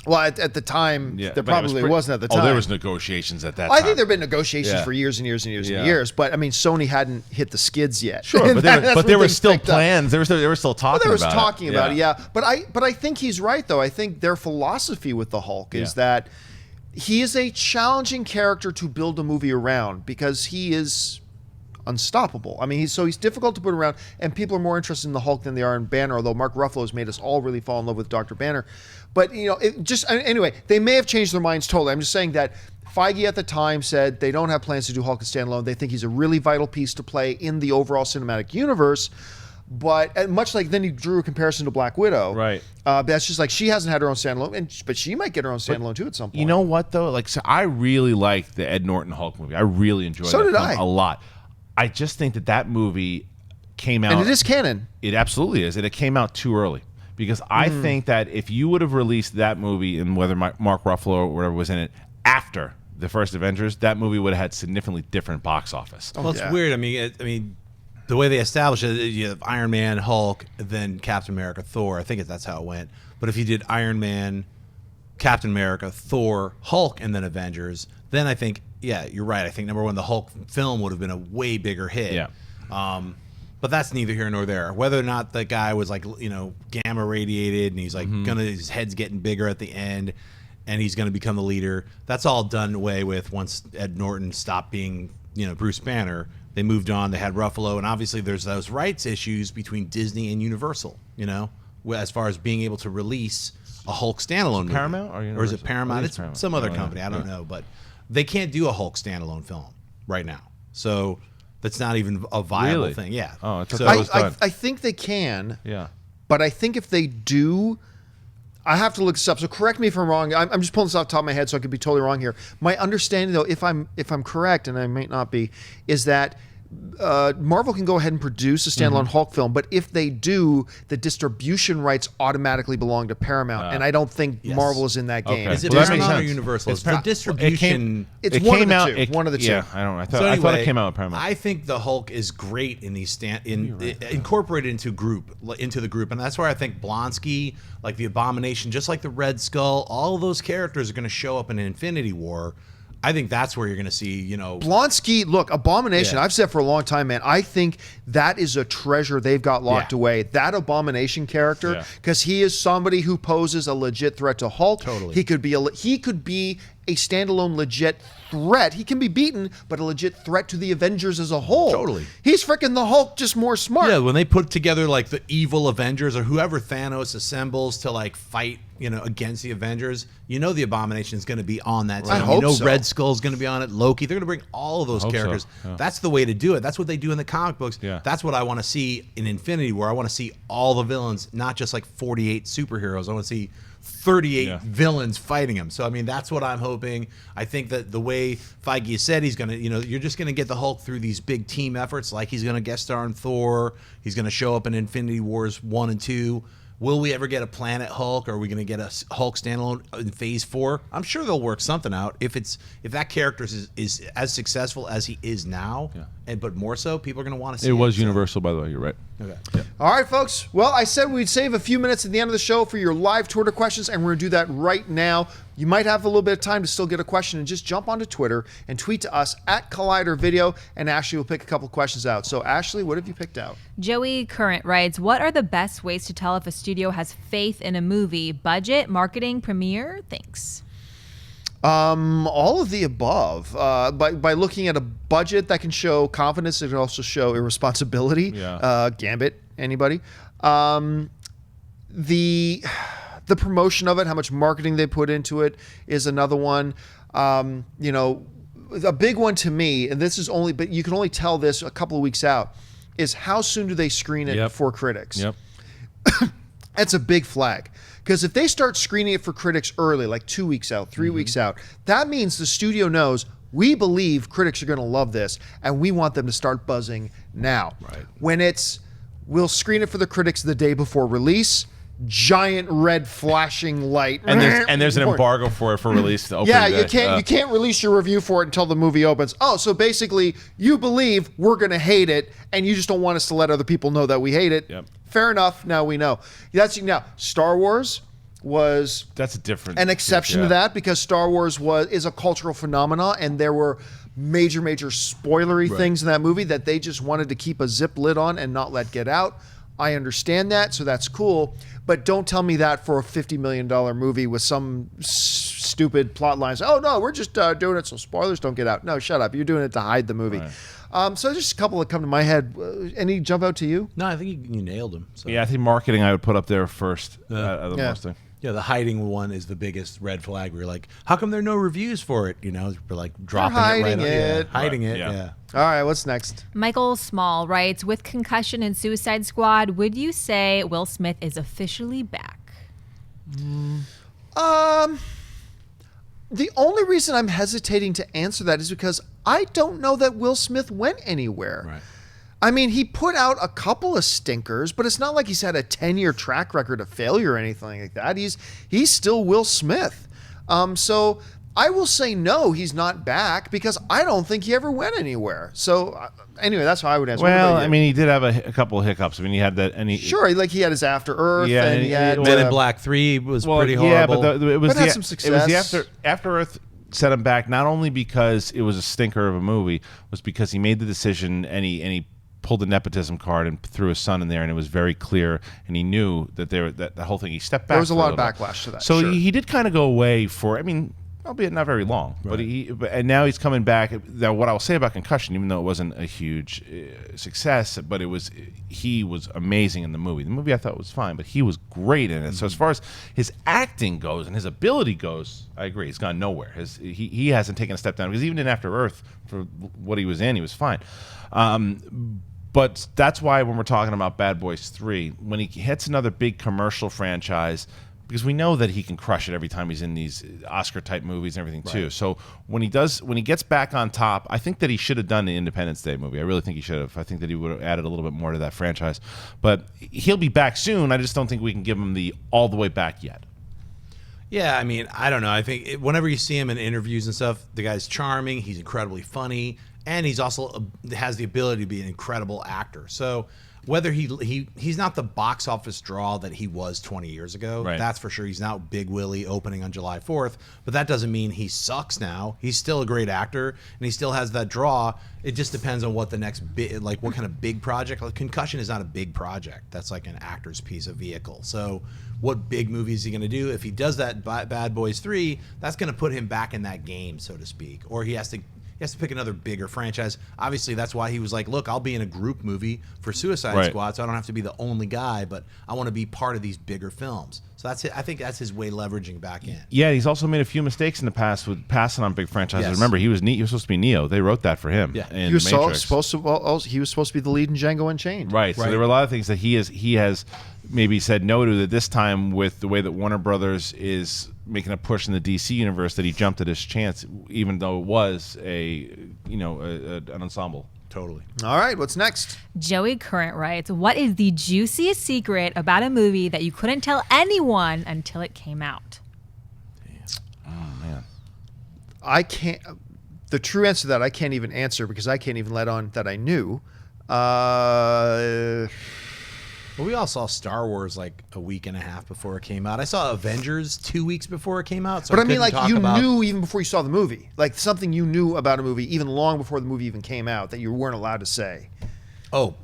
Well, at the time, there probably wasn't at the time. Oh, there was negotiations at that time. I think there have been negotiations for years and years and years and years. But, I mean, Sony hadn't hit the skids yet. Sure, but there were still plans. They were still talking about it. Talking about it, yeah. But I think he's right, though. I think their philosophy with the Hulk is that he is a challenging character to build a movie around because he is unstoppable. I mean, he's difficult to put around, and people are more interested in the Hulk than they are in Banner, although Mark Ruffalo has made us all really fall in love with Dr. Banner. But, anyway, they may have changed their minds totally. I'm just saying that Feige at the time said they don't have plans to do Hulk as standalone. They think he's a really vital piece to play in the overall cinematic universe. But much like then he drew a comparison to Black Widow. Right. That's just like she hasn't had her own standalone, but she might get her own standalone too at some point. You know what, though? So I really like the Ed Norton Hulk movie. I really enjoyed that film a lot. I just think that movie came out... And it is canon. It absolutely is. And it came out too early. Because I think that if you would have released that movie, and whether Mark Ruffalo or whatever was in it, after the first Avengers, that movie would have had significantly different box office. Well, it's weird. I mean, the way they established it, you have Iron Man, Hulk, then Captain America, Thor. I think that's how it went. But if you did Iron Man, Captain America, Thor, Hulk, and then Avengers, then I think... Yeah, you're right. I think number one, the Hulk film would have been a way bigger hit. Yeah. But that's neither here nor there. Whether or not the guy was gamma radiated and he's his head's getting bigger at the end and he's gonna become the leader, that's all done away with once Ed Norton stopped being, Bruce Banner. They moved on, they had Ruffalo, and obviously there's those rights issues between Disney and Universal, as far as being able to release a Hulk standalone movie. Paramount or is it Paramount? It's Paramount. Some other company, I don't know, but they can't do a Hulk standalone film right now. So that's not even a viable thing. Yeah. Oh, I think they can. Yeah. But I think if they do, I have to look this up. So correct me if I'm wrong. I'm just pulling this off the top of my head, so I could be totally wrong here. My understanding, though, if I'm correct, and I might not be, is that Marvel can go ahead and produce a standalone Hulk film, but if they do, the distribution rights automatically belong to Paramount, and I don't think Marvel is in that game. Okay. Is it Paramount or Universal? It's the distribution. It's one of the two. One of the two. Yeah, I don't know. I thought it came out with Paramount. I think the Hulk is great in these incorporated into the group, and that's where I think Blonsky, like the Abomination, just like the Red Skull, all of those characters are going to show up in Infinity War. I think that's where you're going to see, Blonsky, look, Abomination, I've said for a long time, man, I think that is a treasure they've got locked away. That Abomination character, because he is somebody who poses a legit threat to Hulk. Totally. He could be a standalone legit threat. He can be beaten, but a legit threat to the Avengers as a whole. Totally. He's freaking the Hulk, just more smart. Yeah, when they put together like the evil Avengers or whoever Thanos assembles to like fight, against the Avengers, the Abomination is going to be on that team. I hope so. Red Skull's going to be on it. Loki. They're going to bring all of those characters. So. Yeah. That's the way to do it. That's what they do in the comic books. Yeah. That's what I want to see in Infinity War. I want to see all the villains, not just like 48 superheroes. I want to see 38 villains fighting them. So, I mean, that's what I'm hoping. I think that the way Feige said he's going to, you're just going to get the Hulk through these big team efforts. Like he's going to guest star in Thor. He's going to show up in Infinity Wars 1 and 2. Will we ever get a Planet Hulk? Or are we going to get a Hulk standalone in Phase 4? I'm sure they'll work something out. If that character is as successful as he is now, but more so, people are going to want to see it. It was Universal, by the way. You're right. Okay. Yeah. All right, folks. Well, I said we'd save a few minutes at the end of the show for your live Twitter questions, and we're going to do that right now. You might have a little bit of time to still get a question, and just jump onto Twitter and tweet to us at Collider Video, and Ashley will pick a couple questions out. So, Ashley, what have you picked out? Joey Current writes, what are the best ways to tell if a studio has faith in a movie? Budget, marketing, premiere? Thanks. All of the above. By looking at a budget that can show confidence, it can also show irresponsibility. Yeah. Gambit, anybody? The promotion of it, how much marketing they put into it, is another one. A big one to me, and this is only, but you can only tell this a couple of weeks out, is how soon do they screen it for critics? Yep. That's a big flag. Because if they start screening it for critics early, like 2 weeks out, 3 weeks out, that means the studio knows we believe critics are going to love this, and we want them to start buzzing now. Right. When we'll screen it for the critics the day before release, giant red flashing light, and there's an embargo for it for release. To open you can't release your review for it until the movie opens. Oh, so basically you believe we're going to hate it, and you just don't want us to let other people know that we hate it. Yep. Fair enough. Now we know. Now Star Wars was an exception to that, because Star Wars is a cultural phenomenon, and there were major spoilery things in that movie that they just wanted to keep a zip lid on and not let get out. I understand that, so that's cool. But don't tell me that for a $50 million movie with some stupid plot lines. Oh, no, we're just doing it so spoilers don't get out. No, shut up. You're doing it to hide the movie. Right. So just a couple that come to my head. Any jump out to you? No, I think you nailed them. So. Yeah, I think marketing I would put up there first. Most thing. Yeah, the hiding one is the biggest red flag. We're like, how come there are no reviews for it? We're like dropping hiding it. Hiding it. Yeah. All right, what's next? Michael Small writes, with Concussion and Suicide Squad, would you say Will Smith is officially back? The only reason I'm hesitating to answer that is because I don't know that Will Smith went anywhere. Right. I mean, he put out a couple of stinkers, but it's not like he's had a 10-year track record of failure or anything like that. He's still Will Smith. So I will say no, he's not back, because I don't think he ever went anywhere. So anyway, that's how I would answer. Well, I mean, he did have a couple of hiccups. I mean, he had that. Sure, like he had his After Earth, and he had Men in Black 3 was pretty horrible. Yeah, but it was had some success. It was the After Earth set him back, not only because it was a stinker of a movie, was because he made the decision and he pulled the nepotism card and threw his son in there, and it was very clear, and he knew that the whole thing. He stepped back. There was a lot of backlash to that. So sure. he did kind of go away for. I mean, albeit not very long, right. And now he's coming back. Now, what I'll say about Concussion, even though it wasn't a huge success, but he was amazing in the movie. The movie I thought was fine, but he was great in it. Mm-hmm. So as far as his acting goes and his ability goes, I agree. He's gone nowhere. He hasn't taken a step down, because even in After Earth, for what he was in, he was fine. But that's why when we're talking about Bad Boys 3, when he hits another big commercial franchise, because we know that he can crush it every time he's in these Oscar-type movies and everything too. Right. So when he gets back on top, I think that he should have done the Independence Day movie. I really think he should have. I think that he would have added a little bit more to that franchise. But he'll be back soon. I just don't think we can give him the all the way back yet. Yeah, I mean, I don't know. I think whenever you see him in interviews and stuff, the guy's charming. He's incredibly funny. And he's also has the ability to be an incredible actor. So whether he's not the box office draw that he was 20 years ago, right. That's for sure. He's not Big Willie opening on July 4th, but that doesn't mean he sucks now. He's still a great actor, and he still has that draw. It just depends on what the next what kind of big project. Like Concussion is not a big project. That's like an actor's piece of vehicle. So what big movie is he going to do? If he does that Bad Boys 3, that's going to put him back in that game, so to speak. Or he has to pick another bigger franchise. Obviously, that's why he was like, look, I'll be in a group movie for Suicide Squad, so I don't have to be the only guy, but I want to be part of these bigger films. So that's it. I think that's his way leveraging back in. Yeah, he's also made a few mistakes in the past with passing on big franchises. Yes. Remember, he was supposed to be Neo. They wrote that for him. Yeah. In He was Matrix. supposed to. He was supposed to be the lead in Django Unchained. Right. So there were a lot of things that he has maybe said no to that this time with the way that Warner Brothers is making a push in the DC universe that he jumped at his chance, even though it was an ensemble. Totally. All right, what's next? Joey Current writes, what is the juiciest secret about a movie that you couldn't tell anyone until it came out? Oh, man. I can't. The true answer to that I can't even answer because I can't even let on that I knew. Well, we all saw Star Wars like a week and a half before it came out. I saw Avengers 2 weeks before it came out. So But I mean, couldn't like, talk you about- knew even before you saw the movie. Like, something you knew about a movie even long before the movie even came out that you weren't allowed to say. Oh,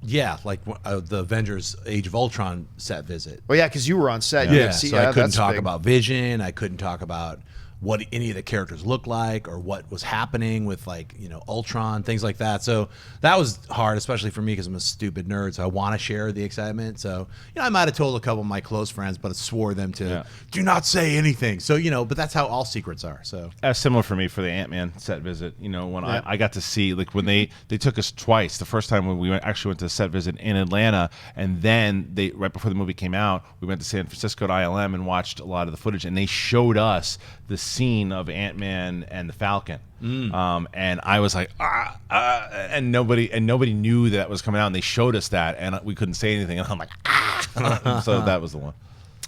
yeah, like the Avengers Age of Ultron set visit. Well, yeah, because you were on set. Yeah, See, so I couldn't that's talk big. about Vision. I couldn't talk about what any of the characters looked like or what was happening with, like, Ultron, things like that. So that was hard, especially for me because I'm a stupid nerd. So I want to share the excitement. So, I might have told a couple of my close friends, but I swore them to do not say anything. So, but that's how all secrets are. So Similar for me for the Ant-Man set visit. When I got to see, like, when they took us twice. The first time when we actually went to the set visit in Atlanta, and then right before the movie came out, we went to San Francisco to ILM and watched a lot of the footage, and they showed us the scene of Ant-Man and the Falcon. And I was like, and nobody knew that was coming out, and they showed us that, and we couldn't say anything, and I'm like, so that was the one.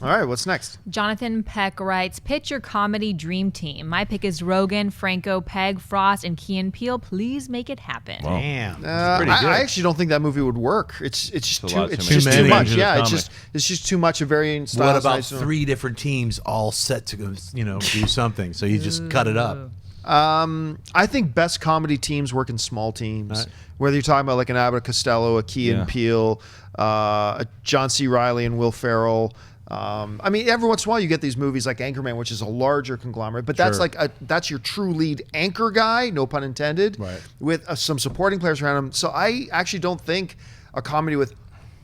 All right, what's next? Jonathan Peck writes, pitch your comedy dream team. My pick is Rogan, Franco, Pegg, Frost, and Key and Peele. Please make it happen. Wow. damn. pretty good. I actually don't think that movie would work. It's just a too. lot It's too just many. too Too much. many. Yeah, Comic. it's just too much of varying styles. What about Nice. 3 different teams all set to do something? So you just cut it up. I think best comedy teams work in small teams. Right. Whether you're talking about like an Abbott Costello, a Key and Peele, a John C. Reilly and Will Ferrell. I mean, every once in a while you get these movies like Anchorman, which is a larger conglomerate, but that's like that's your true lead anchor guy, no pun intended, Right. with some supporting players around him. So I actually don't think a comedy with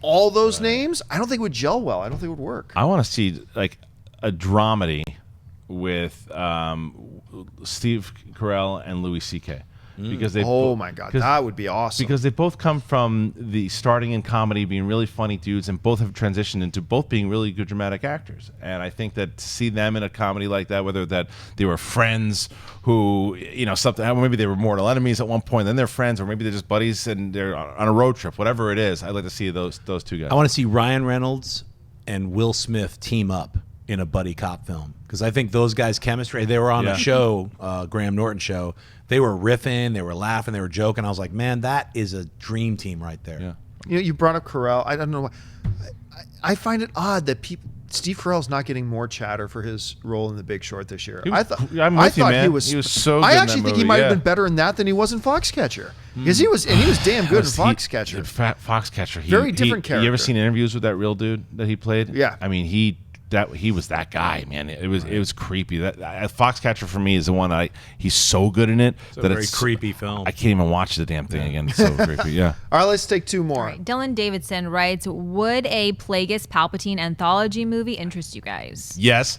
all those names, I don't think would gel well. I don't think it would work. I want to see like a dramedy with Steve Carell and Louis C.K. because they Oh my God, that would be awesome. because they both come from the starting in comedy, being really funny dudes, and both have transitioned into both being really good dramatic actors. And I think that to see them in a comedy like that, whether that they were friends who, something, maybe they were mortal enemies at one point, then they're friends, or maybe they're just buddies and they're on a road trip, whatever it is, I'd like to see those two guys. I want to see Ryan Reynolds and Will Smith team up in a buddy cop film because I think those guys' chemistry. They were on a show, Graham Norton show. They were riffing, they were laughing, they were joking. I was like, man, that is a dream team right there. Yeah. You brought up Carell. I don't know why. I find it odd that Steve Carell's not getting more chatter for his role in The Big Short this year. I thought I'm with you, man. he was so good I in actually that think he movie, might have yeah. been better in that than he was in Foxcatcher. Because he was damn good in Foxcatcher. Foxcatcher. Very different You ever character. seen interviews with that real dude that he played? Yeah. I mean, he was that guy, man. It was creepy. That Foxcatcher for me is the one he's so good in it a that very it's creepy film. I can't even watch the damn thing again. It's so creepy. Yeah. All right, let's take 2 more. All right, Dylan Davidson writes, would a Plagueis Palpatine anthology movie interest you guys? Yes.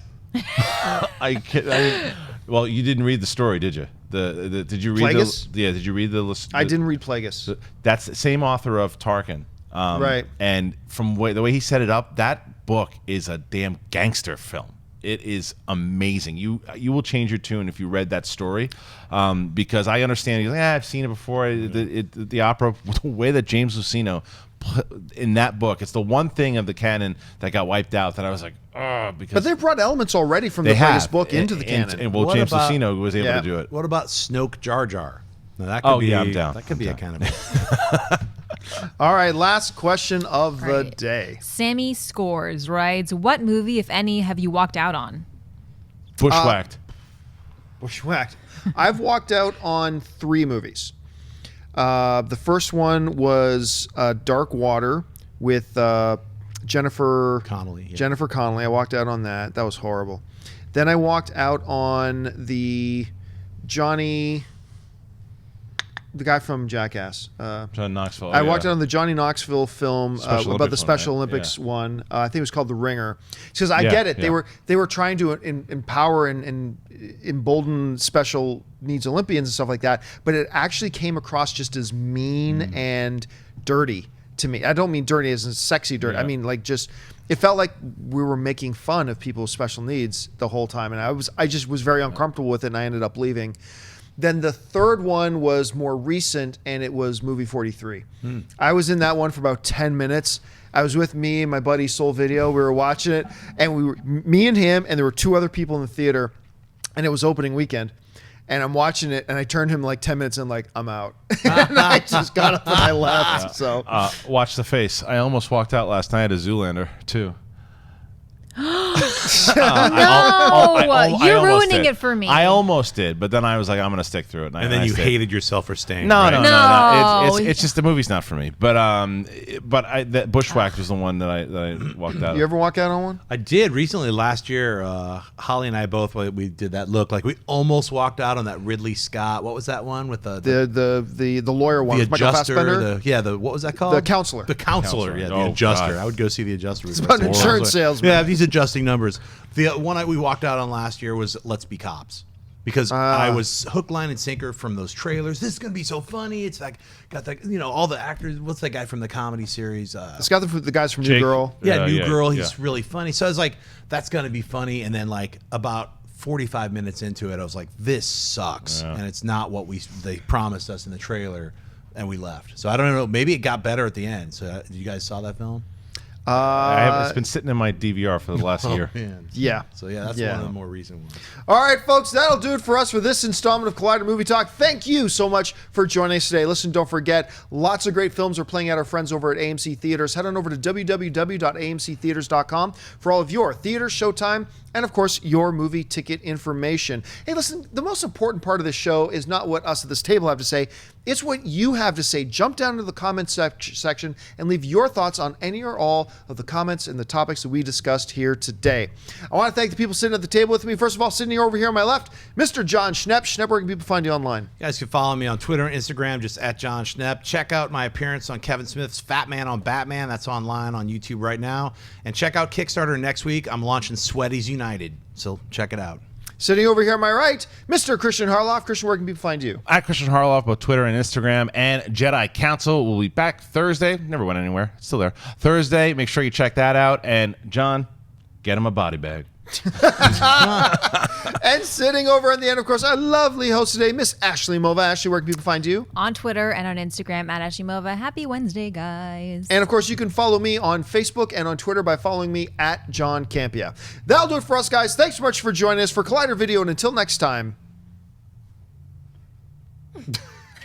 Well, you didn't read the story, did you? Did you read Plagueis? Did you read the list? I didn't read Plagueis. That's the same author of Tarkin. Right. And from the way he set it up, that book is a damn gangster film. It is amazing. You will change your tune if you read that story, because I understand. You're like, I've seen it before. The opera, the way that James Luceno in that book, it's the one thing of the canon that got wiped out that I was like, because But they brought elements already from the Plagueis book into the canon. And What James about- Luceno was able Yeah. to do it. What about Snoke Jar Jar? Now, that could be, I'm down. That could be a kind of. All right, last question of the Right. day. Sammy Scores writes, what movie, if any, have you walked out on? Bushwhacked. Bushwhacked. I've walked out on 3 movies. The first one was Dark Water with Jennifer Connelly, yeah. Jennifer Connelly. I walked out on that. That was horrible. Then I walked out on the Johnny the guy from Jackass. John Knoxville. I walked out on the Johnny Knoxville film Special about the Olympics Special one, right? Olympics Yeah. one. I think it was called The Ringer. Because I Yeah, get it. yeah. They were trying to empower and embolden special needs Olympians and stuff like that. But it actually came across just as mean and dirty to me. I don't mean dirty as in sexy dirty. Yeah. I mean like just. It felt like we were making fun of people with special needs the whole time, and I just was very uncomfortable with it, and I ended up leaving. Then the third one was more recent, and it was movie 43. I was in that one for about 10 minutes. I was with me and my buddy Soul Video. We were watching it, and me and him, and there were 2 other people in the theater, and it was opening weekend. And I'm watching it, and I turned him like 10 minutes in, like, I'm out. And I just got up and I left. So Watch the face. I almost walked out last night as Zoolander, too. You're almost ruining did. it for me. I almost did, but then I was like, I'm going to stick through it. And then I you stayed. hated yourself for staying. No, right? no. No. It's just the movie's not for me. But that Bushwhacked was the one that I walked out. you ever walk out on one? I did recently last year. Holly and I both we did that look like we almost walked out on that Ridley Scott. What was that one with The lawyer one the with Michael adjuster? Fassbender? What was that called? The counselor. The counselor. Yeah, the Oh, adjuster. God. I would go see the adjuster. It's about an insurance salesman. Yeah, he's adjusting numbers. The one we walked out on last year was Let's Be Cops. Because I was hook, line, and sinker from those trailers. This is gonna be so funny. It's like got the all the actors. What's that guy from the comedy series? It's got the guys from New Jake. Girl. Yeah, New yeah, Girl. He's yeah. really funny. So I was like, that's gonna be funny. And then like about 45 minutes into it, I was like, this sucks, and it's not what they promised us in the trailer, and we left. So I don't know. Maybe it got better at the end. So you guys saw that film? It's been sitting in my DVR for the last year. Man. Yeah. So yeah, that's Yeah. one of the more recent ones. All right, folks, that'll do it for us for this installment of Collider Movie Talk. Thank you so much for joining us today. Listen, don't forget, lots of great films are playing at our friends over at AMC Theatres. Head on over to www.amctheatres.com for all of your theater, showtime, and of course, your movie ticket information. Hey, listen, the most important part of this show is not what us at this table have to say. It's what you have to say. Jump down into the comments section and leave your thoughts on any or all of the comments and the topics that we discussed here today. I want to thank the people sitting at the table with me. First of all, sitting over here on my left, Mr. Jon Schnepp. Schnepp, where can people find you online? You guys can follow me on Twitter and Instagram, just at Jon Schnepp. Check out my appearance on Kevin Smith's Fat Man on Batman. That's online on YouTube right now. And check out Kickstarter next week. I'm launching Sweaties United, so check it out. Sitting over here on my right, Mr. Kristian Harloff. Kristian, where can people find you? At Kristian Harloff, both Twitter and Instagram, and Jedi Council will be back Thursday. Never went anywhere. It's still there. Thursday. Make sure you check that out. And John, get him a body bag. And sitting over on the end, of course, our lovely host today, Miss Ashley Mova. Ashley, where can people find you? On Twitter and on Instagram at Ashimova. Happy Wednesday, guys. And of course, you can follow me on Facebook and on Twitter by following me at Jon Campea. That'll do it for us, guys. Thanks so much for joining us for Collider Video, and until next time.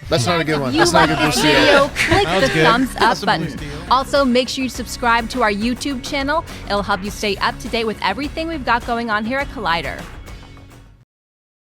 That's not a good one. You That's not a like good this Bruce Lee. video, click the good. thumbs up That's a button. Bruce Lee. Also, make sure you subscribe to our YouTube channel. It'll help you stay up to date with everything we've got going on here at Collider.